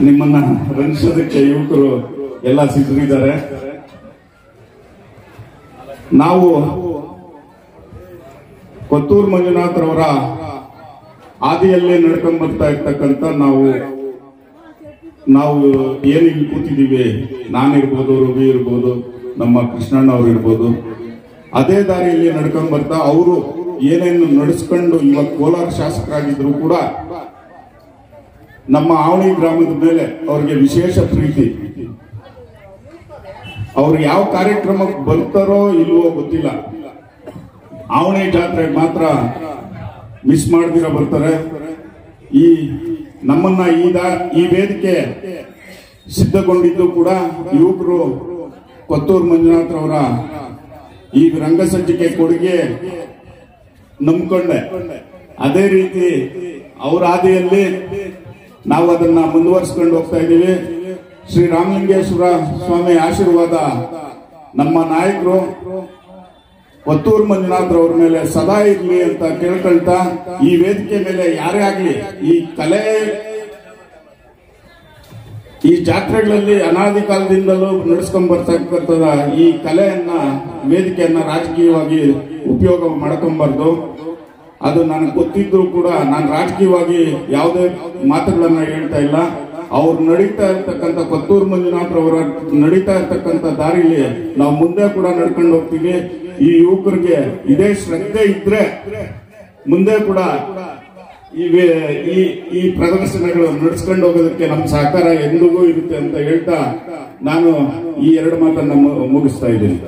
ನಿಮ್ಮನ್ನ ರಂಜಿಸೋದಕ್ಕೆ ಯುವಕರು ಎಲ್ಲ ಸಿದ್ಧರಿದ್ದಾರೆ. ನಾವು ಕೊತ್ತೂರು ಮಂಜುನಾಥರವರ ಆದಿಯಲ್ಲೇ ನಡ್ಕೊಂಡ್ ಬರ್ತಾ ಇರ್ತಕ್ಕಂಥ ನಾವು ಏನು ಇಲ್ಲಿ ಕೂತಿದ್ದೀವಿ, ನಾನಿರ್ಬೋದು, ರವಿ ಇರ್ಬೋದು, ನಮ್ಮ ಕೃಷ್ಣಣ್ಣ ಅವ್ರು ಇರ್ಬೋದು, ಅದೇ ದಾರಿಯಲ್ಲಿ ನಡ್ಕೊಂಡ್ ಬರ್ತಾ ಅವರು ಏನೇನು ನಡೆಸ್ಕೊಂಡು ಇವಾಗ ಕೋಲಾರ ಶಾಸಕರಾಗಿದ್ರು ಕೂಡ ನಮ್ಮ ಆವಣಿ ಗ್ರಾಮದ ಮೇಲೆ ಅವ್ರಿಗೆ ವಿಶೇಷ ಪ್ರೀತಿ. ಅವ್ರು ಯಾವ ಕಾರ್ಯಕ್ರಮಕ್ಕೆ ಬರ್ತಾರೋ ಇಲ್ವೋ ಗೊತ್ತಿಲ್ಲ, ಆವಣಿ ಜಾತ್ರೆ ಮಾತ್ರ ಮಿಸ್ ಮಾಡ್ದಿರ ಬರ್ತಾರೆ. ಈ ನಮ್ಮನ್ನ ಈ ವೇದಿಕೆ ಸಿದ್ಧಗೊಂಡಿದ್ದು ಕೂಡ ಯುವಕರು ಕೊತ್ತೂರು ಮಂಜುನಾಥರವರ ಈ ರಂಗಸಜ್ಜಿಕೆ ಕೊಡುಗೆ ನಂಬ್ಕೊಂಡೆ. ಅದೇ ರೀತಿ ಅವರ ಹಾದಿಯಲ್ಲಿ ನಾವು ಅದನ್ನ ಮುಂದುವರಿಸಿಕೊಂಡು ಹೋಗ್ತಾ ಇದ್ದೀವಿ. ಶ್ರೀ ರಾಮಲಿಂಗೇಶ್ವರ ಸ್ವಾಮಿ ಆಶೀರ್ವಾದ ನಮ್ಮ ನಾಯಕರು ಕೊತ್ತೂರು ಮಂಜುನಾಥರವ್ರ ಮೇಲೆ ಸದಾ ಇರ್ಲಿ ಅಂತ ಕೇಳ್ಕೊಳ್ತಾ, ಈ ವೇದಿಕೆ ಮೇಲೆ ಯಾರೇ ಆಗ್ಲಿ ಈ ಕಲೆ, ಈ ಜಾತ್ರೆಗಳಲ್ಲಿ ಅನಾದಿ ಕಾಲದಿಂದಲೂ ನಡೆಸ್ಕೊಂಡ್ ಬರ್ತಕ್ಕಂಥದ ಈ ಕಲೆಯನ್ನ, ವೇದಿಕೆಯನ್ನ ರಾಜಕೀಯವಾಗಿ ಉಪಯೋಗ ಮಾಡ್ಕೊಂಬಾರ್ದು. ಅದು ನನಗೆ ಗೊತ್ತಿದ್ರು ಕೂಡ ನಾನು ರಾಜಕೀಯವಾಗಿ ಯಾವುದೇ ಮಾತುಗಳನ್ನ ಹೇಳ್ತಾ ಇಲ್ಲ. ಅವ್ರು ನಡೀತಾ ಇರ್ತಕ್ಕಂಥ ಕೊತ್ತೂರು ಮಂಜುನಾಥರವರ ನಡೀತಾ ಇರ್ತಕ್ಕಂಥ ದಾರಿಲಿ ನಾವು ಮುಂದೆ ಕೂಡ ನಡ್ಕೊಂಡು ಹೋಗ್ತೀವಿ. ಈ ಯುವಕರಿಗೆ ಇದೇ ಶ್ರದ್ಧೆ ಇದ್ರೆ ಮುಂದೆ ಕೂಡ ಈ ಪ್ರದರ್ಶನಗಳು ನಡೆಸ್ಕೊಂಡು ಹೋಗೋದಕ್ಕೆ ನಮ್ಮ ಸಹಕಾರ ಎಂದಿಗೂ ಇರುತ್ತೆ ಅಂತ ಹೇಳ್ತಾ ನಾನು ಈ ಎರಡು ಮಾತನ್ನ ಮುಗಿಸ್ತಾ ಇದ್ದೀನಿ.